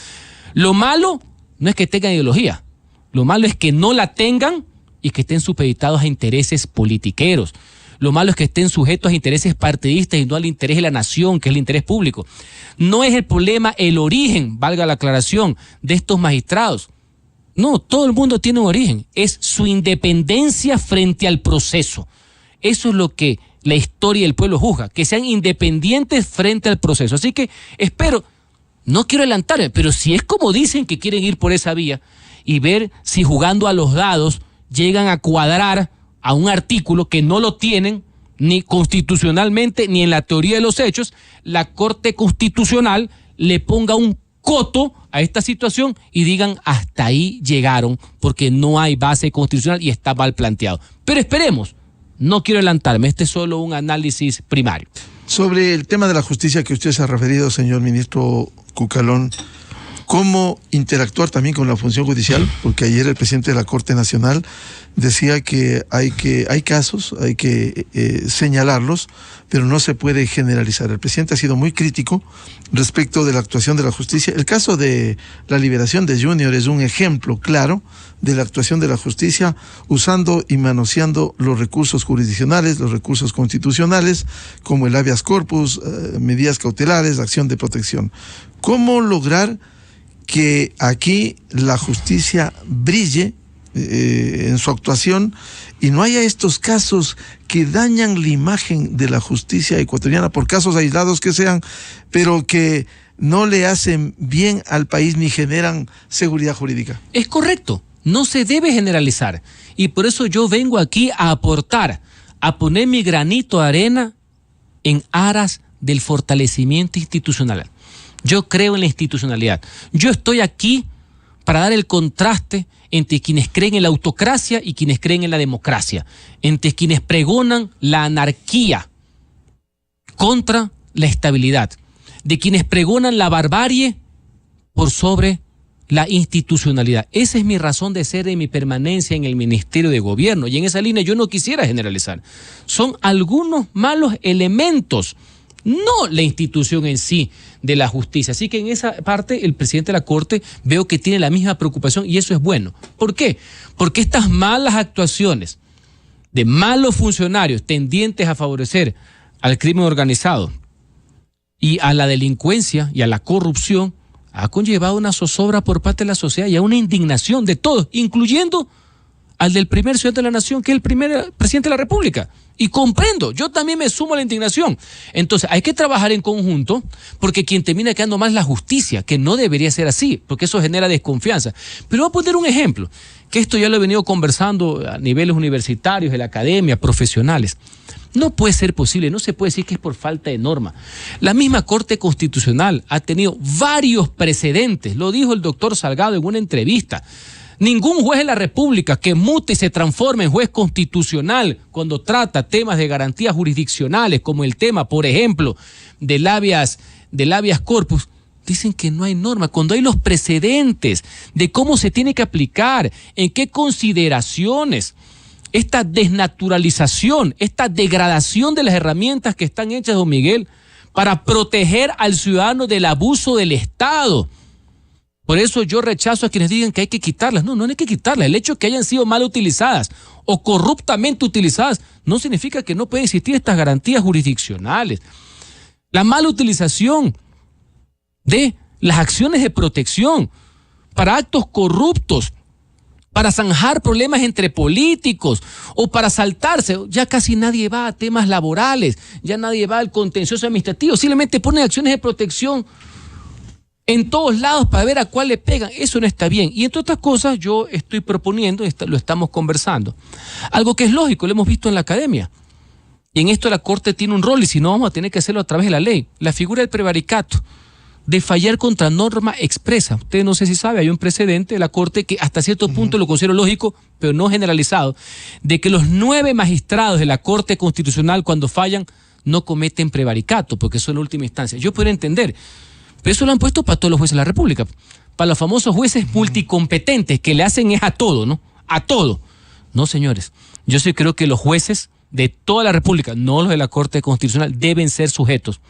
Lo malo no es que tengan ideología. Lo malo es que no la tengan y que estén supeditados a intereses politiqueros. Lo malo es que estén sujetos a intereses partidistas y no al interés de la nación, que es el interés público. No es el problema el origen, valga la aclaración, de estos magistrados. No, todo el mundo tiene un origen. Es su independencia frente al proceso. Eso es lo que la historia del pueblo juzga, que sean independientes frente al proceso. Así que espero, no quiero adelantarme, pero si es como dicen que quieren ir por esa vía y ver si jugando a los dados llegan a cuadrar a un artículo que no lo tienen ni constitucionalmente ni en la teoría de los hechos, la Corte Constitucional le ponga un coto a esta situación y digan hasta ahí llegaron porque no hay base constitucional y está mal planteado. Pero esperemos, no quiero adelantarme, este es solo un análisis primario. Sobre el tema de la justicia que usted se ha referido, señor ministro Cucalón, ¿cómo interactuar también con la función judicial? Porque ayer el presidente de la Corte Nacional decía que hay casos, hay que señalarlos, pero no se puede generalizar. El presidente ha sido muy crítico respecto de la actuación de la justicia. El caso de la liberación de Junior es un ejemplo claro de la actuación de la justicia usando y manoseando los recursos jurisdiccionales, los recursos constitucionales, como el habeas corpus, medidas cautelares, acción de protección. ¿Cómo lograr que aquí la justicia brille en su actuación y no haya estos casos que dañan la imagen de la justicia ecuatoriana, por casos aislados que sean, pero que no le hacen bien al país ni generan seguridad jurídica? Es correcto, no se debe generalizar y por eso yo vengo aquí a aportar, a poner mi granito de arena en aras del fortalecimiento institucional. Yo creo en la institucionalidad. Yo estoy aquí para dar el contraste entre quienes creen en la autocracia y quienes creen en la democracia, entre quienes pregonan la anarquía contra la estabilidad, de quienes pregonan la barbarie por sobre la institucionalidad. Esa es mi razón de ser y mi permanencia en el Ministerio de Gobierno, y en esa línea yo no quisiera generalizar. Son algunos malos elementos, no la institución en sí de la justicia. Así que en esa parte el presidente de la Corte veo que tiene la misma preocupación y eso es bueno. ¿Por qué? Porque estas malas actuaciones de malos funcionarios tendientes a favorecer al crimen organizado y a la delincuencia y a la corrupción ha conllevado una zozobra por parte de la sociedad y a una indignación de todos, incluyendo al del primer ciudadano de la nación, que es el primer presidente de la República. Y comprendo, yo también me sumo a la indignación. Entonces hay que trabajar en conjunto, porque quien termina quedando mal es la justicia, que no debería ser así, porque eso genera desconfianza. Pero voy a poner un ejemplo, que esto ya lo he venido conversando a niveles universitarios, de la academia, profesionales. No puede ser posible, no se puede decir que es por falta de norma. La misma Corte Constitucional ha tenido varios precedentes, lo dijo el doctor Salgado en una entrevista. Ningún juez de la República que mute y se transforme en juez constitucional cuando trata temas de garantías jurisdiccionales, como el tema, por ejemplo, del habeas corpus, dicen que no hay norma, cuando hay los precedentes de cómo se tiene que aplicar, en qué consideraciones, esta desnaturalización, esta degradación de las herramientas que están hechas, don Miguel, para proteger al ciudadano del abuso del Estado. Por eso yo rechazo a quienes digan que hay que quitarlas. No, no hay que quitarlas. El hecho de que hayan sido mal utilizadas o corruptamente utilizadas no significa que no pueden existir estas garantías jurisdiccionales. La mala utilización de las acciones de protección para actos corruptos, para zanjar problemas entre políticos o para saltarse. Ya casi nadie va a temas laborales, ya nadie va al contencioso administrativo, simplemente ponen acciones de protección en todos lados para ver a cuál le pegan. Eso no está bien. Y entre otras cosas yo estoy proponiendo, lo estamos conversando, algo que es lógico, lo hemos visto en la academia. Y en esto la Corte tiene un rol, y si no vamos a tener que hacerlo a través de la ley. La figura del prevaricato, de fallar contra norma expresa. Usted no sé si sabe, hay un precedente de la Corte que hasta cierto punto lo considero lógico, pero no generalizado, de que los 9 magistrados de la Corte Constitucional cuando fallan no cometen prevaricato, porque eso es la última instancia. Yo podría entender, pero eso lo han puesto para todos los jueces de la República, para los famosos jueces multicompetentes que le hacen es a todo, ¿no? A todo. No, señores, yo sí creo que los jueces de toda la República, no los de la Corte Constitucional, deben ser sujetos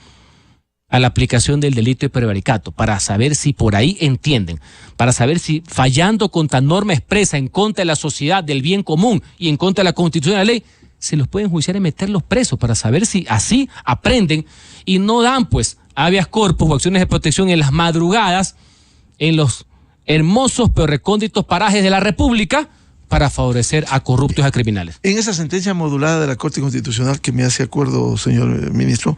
a la aplicación del delito de prevaricato, para saber si por ahí entienden, para saber si fallando contra norma expresa en contra de la sociedad, del bien común y en contra de la Constitución y la ley, se los pueden juzgar y meterlos presos, para saber si así aprenden y no dan pues habeas corpus o acciones de protección en las madrugadas, en los hermosos pero recónditos parajes de la República, para favorecer a corruptos y a criminales. En esa sentencia modulada de la Corte Constitucional, que me hace acuerdo, señor ministro,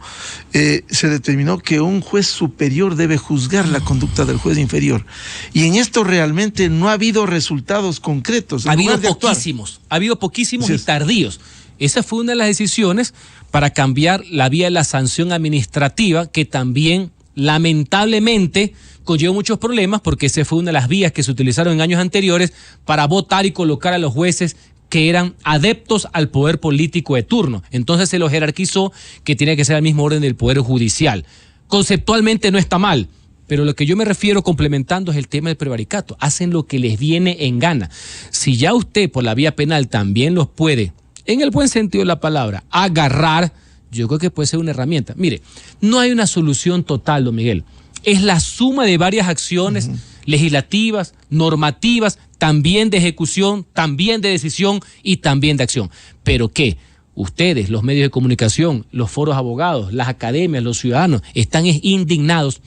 se determinó que un juez superior debe juzgar la conducta del juez inferior. Y en esto realmente no ha habido resultados concretos. Ha habido poquísimos y tardíos. Esa fue una de las decisiones para cambiar la vía de la sanción administrativa, que también, lamentablemente, conllevó muchos problemas, porque esa fue una de las vías que se utilizaron en años anteriores para votar y colocar a los jueces que eran adeptos al poder político de turno. Entonces se lo jerarquizó, que tiene que ser al mismo orden del poder judicial. Conceptualmente no está mal, pero lo que yo me refiero, complementando, es el tema del prevaricato. Hacen lo que les viene en gana. Si ya usted por la vía penal también los puede, en el buen sentido de la palabra, agarrar, yo creo que puede ser una herramienta. Mire, no hay una solución total, don Miguel. Es la suma de varias acciones legislativas, normativas, también de ejecución, también de decisión y también de acción. Pero ¿qué? Ustedes, los medios de comunicación, los foros abogados, las academias, los ciudadanos, están indignados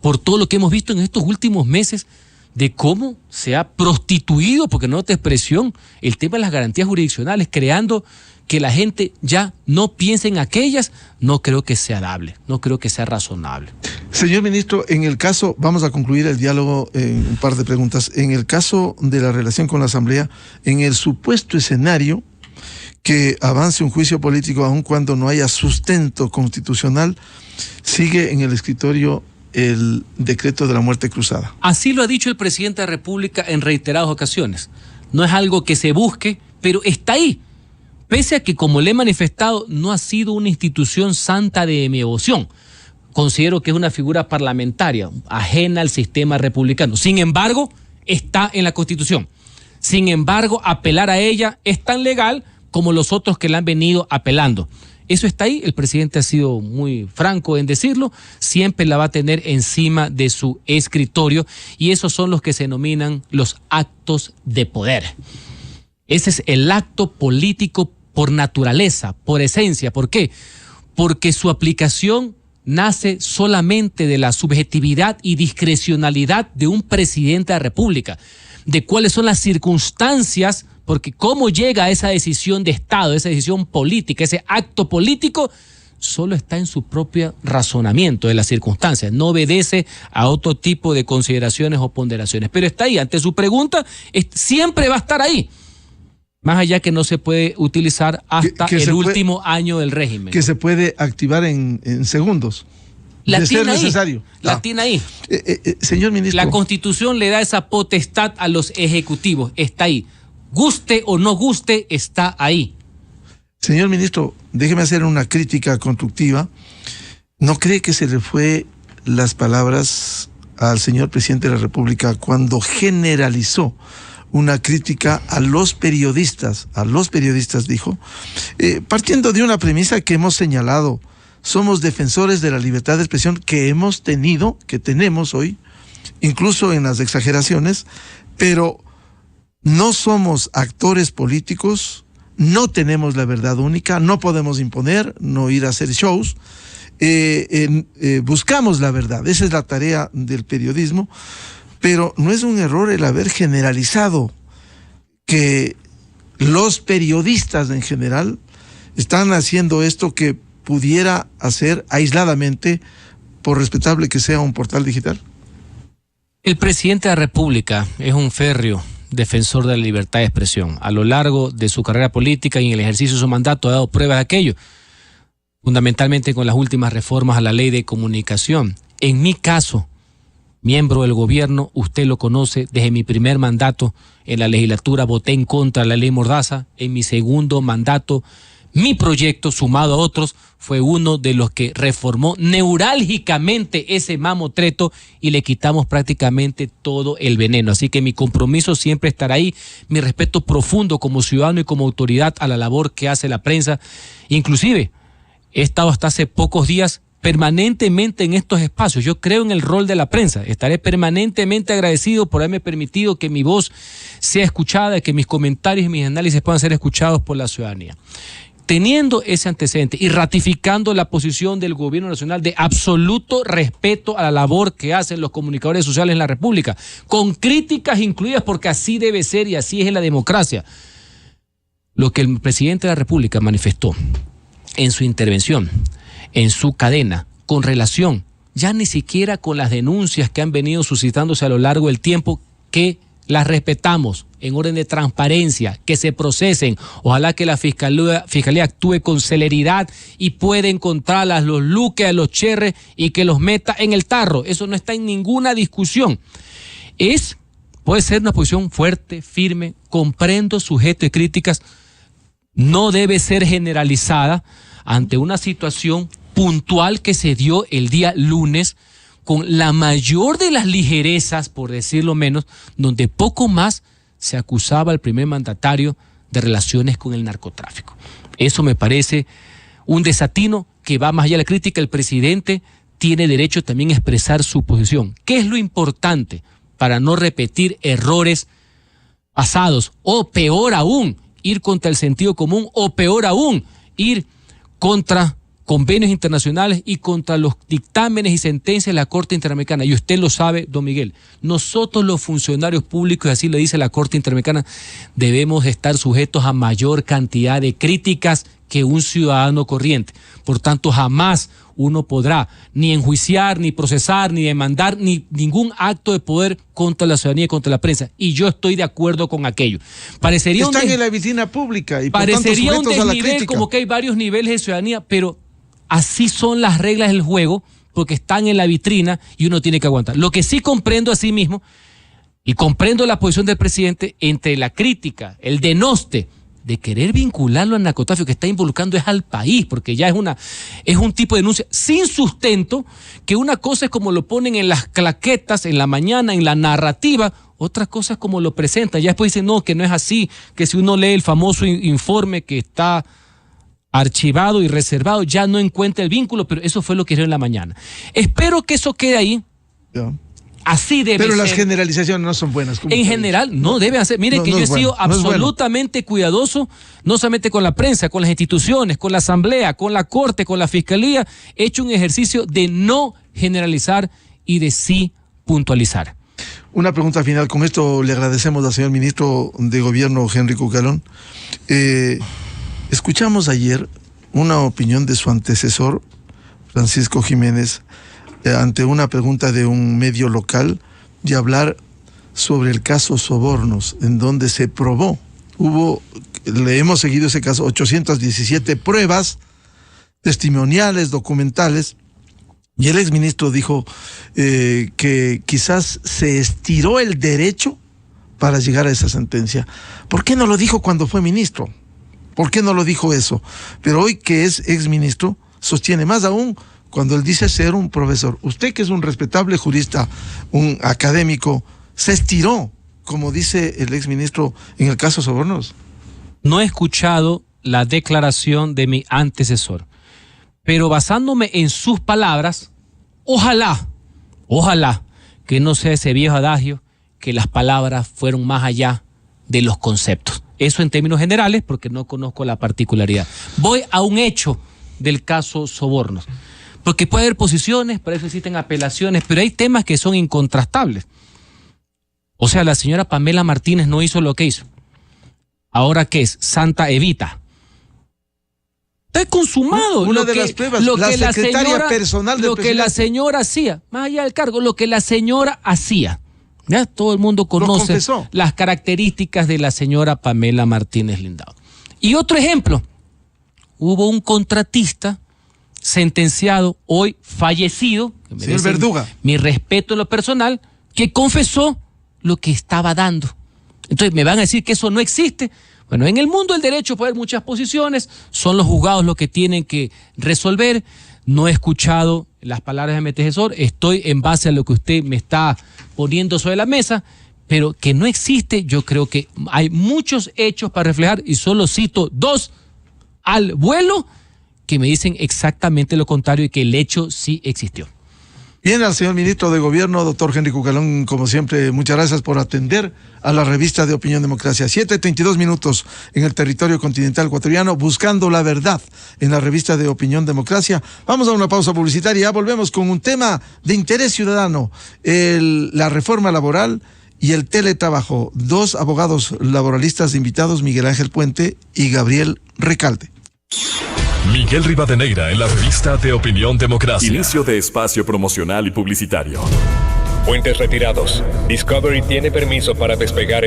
por todo lo que hemos visto en estos últimos meses, de cómo se ha prostituido, porque no es otra expresión, el tema de las garantías jurisdiccionales, creando que la gente ya no piense en aquellas. No creo que sea dable, no creo que sea razonable. Señor ministro, en el caso, vamos a concluir el diálogo en un par de preguntas. En el caso de la relación con la Asamblea, en el supuesto escenario que avance un juicio político aun cuando no haya sustento constitucional, sigue en el escritorio el decreto de la muerte cruzada. Así lo ha dicho el presidente de la República en reiteradas ocasiones. No es algo que se busque, pero está ahí. Pese a que, como le he manifestado, no ha sido una institución santa de mi devoción. Considero que es una figura parlamentaria, ajena al sistema republicano. Sin embargo, está en la Constitución. Sin embargo, apelar a ella es tan legal como los otros que la han venido apelando. Eso está ahí, el presidente ha sido muy franco en decirlo, siempre la va a tener encima de su escritorio, y esos son los que se denominan los actos de poder. Ese es el acto político por naturaleza, por esencia. ¿Por qué? Porque su aplicación nace solamente de la subjetividad y discrecionalidad de un presidente de la República, de cuáles son las circunstancias, porque cómo llega a esa decisión de Estado, esa decisión política, ese acto político, solo está en su propio razonamiento de las circunstancias, no obedece a otro tipo de consideraciones o ponderaciones, pero está ahí, ante su pregunta, siempre va a estar ahí, más allá que no se puede utilizar hasta el último año del régimen. Que se puede activar en segundos. La de tiene ser ahí, necesario. la tiene ahí. Señor ministro. La Constitución le da esa potestad a los ejecutivos, está ahí. Guste o no guste, está ahí. Señor ministro, déjeme hacer una crítica constructiva. ¿No cree que se le fue las palabras al señor presidente de la República cuando generalizó una crítica a los periodistas dijo, partiendo de una premisa que hemos señalado: somos defensores de la libertad de expresión que hemos tenido, que tenemos hoy, incluso en las exageraciones, pero no somos actores políticos, no tenemos la verdad única, no podemos imponer, no ir a hacer shows, buscamos la verdad, esa es la tarea del periodismo, pero no es un error el haber generalizado que los periodistas en general están haciendo esto que pudiera hacer aisladamente, por respetable que sea un portal digital. El presidente de la República es un férreo defensor de la libertad de expresión. A lo largo de su carrera política y en el ejercicio de su mandato ha dado pruebas de aquello, fundamentalmente con las últimas reformas a la ley de comunicación. En mi caso, miembro del gobierno, usted lo conoce, desde mi primer mandato en la legislatura voté en contra de la ley Mordaza. En mi segundo mandato, mi proyecto, sumado a otros, fue uno de los que reformó neurálgicamente ese mamotreto y le quitamos prácticamente todo el veneno. Así que mi compromiso siempre estará ahí, mi respeto profundo como ciudadano y como autoridad a la labor que hace la prensa. Inclusive, he estado hasta hace pocos días permanentemente en estos espacios. Yo creo en el rol de la prensa. Estaré permanentemente agradecido por haberme permitido que mi voz sea escuchada, que mis comentarios y mis análisis puedan ser escuchados por la ciudadanía. Teniendo ese antecedente y ratificando la posición del gobierno nacional de absoluto respeto a la labor que hacen los comunicadores sociales en la República, con críticas incluidas, porque así debe ser y así es en la democracia, lo que el presidente de la República manifestó en su intervención, en su cadena, con relación, ya ni siquiera con las denuncias que han venido suscitándose a lo largo del tiempo, que las respetamos en orden de transparencia, que se procesen. Ojalá que la fiscalía actúe con celeridad y pueda encontrar a los Luque, a los Cherres y que los meta en el tarro. Eso no está en ninguna discusión. Puede ser una posición fuerte, firme, comprendo, sujeto de críticas, no debe ser generalizada ante una situación puntual que se dio el día lunes, con la mayor de las ligerezas, por decirlo menos, donde poco más se acusaba al primer mandatario de relaciones con el narcotráfico. Eso me parece un desatino que va más allá de la crítica. El presidente tiene derecho también a expresar su posición. ¿Qué es lo importante para no repetir errores pasados? O peor aún, ir contra el sentido común, o peor aún, ir contra convenios internacionales y contra los dictámenes y sentencias de la Corte Interamericana. Y usted lo sabe, don Miguel, nosotros los funcionarios públicos, y así le dice la Corte Interamericana, debemos estar sujetos a mayor cantidad de críticas que un ciudadano corriente. Por tanto, jamás uno podrá ni enjuiciar, ni procesar, ni demandar, ni ningún acto de poder contra la ciudadanía y contra la prensa. Y yo estoy de acuerdo con aquello. Están en la vitrina pública y parecería por tanto sujetos un a la desnivel, crítica. como que hay varios niveles de ciudadanía, pero así son las reglas del juego, porque están en la vitrina y uno tiene que aguantar. Lo que sí comprendo a sí mismo, y comprendo la posición del presidente, entre la crítica, el denoste de querer vincularlo al narcotráfico, que está involucrando es al país, porque ya es un tipo de denuncia sin sustento, que una cosa es como lo ponen en las claquetas, en la mañana, en la narrativa, otra cosa es como lo presentan. Ya después dicen, no, que no es así, que si uno lee el famoso informe que está archivado y reservado, ya no encuentra el vínculo, pero eso fue lo que dijeron en la mañana. Espero que eso quede ahí. Ya. Así debe ser. Pero las generalizaciones no son buenas. En general, no deben hacer. Mire, que yo he sido absolutamente cuidadoso, no solamente con la prensa, con las instituciones, con la asamblea, con la corte, con la fiscalía. He hecho un ejercicio de no generalizar y de sí puntualizar. Una pregunta final. Con esto le agradecemos al señor ministro de Gobierno, Henry Cucalón. Escuchamos ayer una opinión de su antecesor, Francisco Jiménez, ante una pregunta de un medio local, de hablar sobre el caso Sobornos, en donde se probó, le hemos seguido ese caso, 817 pruebas testimoniales, documentales, y el exministro dijo que quizás se estiró el derecho para llegar a esa sentencia. ¿Por qué no lo dijo cuando fue ministro? ¿Por qué no lo dijo eso? Pero hoy que es exministro, sostiene más aún cuando él dice ser un profesor. Usted, que es un respetable jurista, un académico, se estiró, como dice el exministro en el caso Sobornos. No he escuchado la declaración de mi antecesor, pero basándome en sus palabras, ojalá que no sea ese viejo adagio que las palabras fueron más allá de los conceptos. Eso en términos generales, porque no conozco la particularidad. Voy a un hecho del caso Sobornos, porque puede haber posiciones, para eso existen apelaciones, pero hay temas que son incontrastables. O sea, la señora Pamela Martínez no hizo lo que hizo. ¿Ahora qué es? Santa Evita. Está consumado. Una de las pruebas, la secretaria personal del presidente. Lo que la señora hacía, más allá del cargo, lo que la señora hacía. ¿Ya? Todo el mundo conoce las características de la señora Pamela Martínez Lindau. Y otro ejemplo, hubo un contratista sentenciado, hoy fallecido, que señor Verduga, mi respeto en lo personal, que confesó lo que estaba dando. Entonces me van a decir que eso no existe. Bueno, en el mundo del derecho puede haber muchas posiciones, son los juzgados los que tienen que resolver. No he escuchado las palabras de mi antecesor, estoy en base a lo que usted me está poniendo sobre la mesa, pero que no existe, yo creo que hay muchos hechos para reflejar y solo cito dos al vuelo que me dicen exactamente lo contrario y que el hecho sí existió. Bien, al señor ministro de Gobierno, doctor Henry Cucalón, como siempre, muchas gracias por atender a la revista de Opinión Democracia. 7:32 en el territorio continental ecuatoriano, buscando la verdad en la revista de Opinión Democracia. Vamos a una pausa publicitaria, ya volvemos con un tema de interés ciudadano, la reforma laboral y el teletrabajo. Dos abogados laboralistas invitados, Miguel Ángel Puente y Gabriel Recalde. Miguel Rivadeneira en la revista de Opinión Democracia. Inicio de espacio promocional y publicitario. Puentes retirados. Discovery tiene permiso para despegar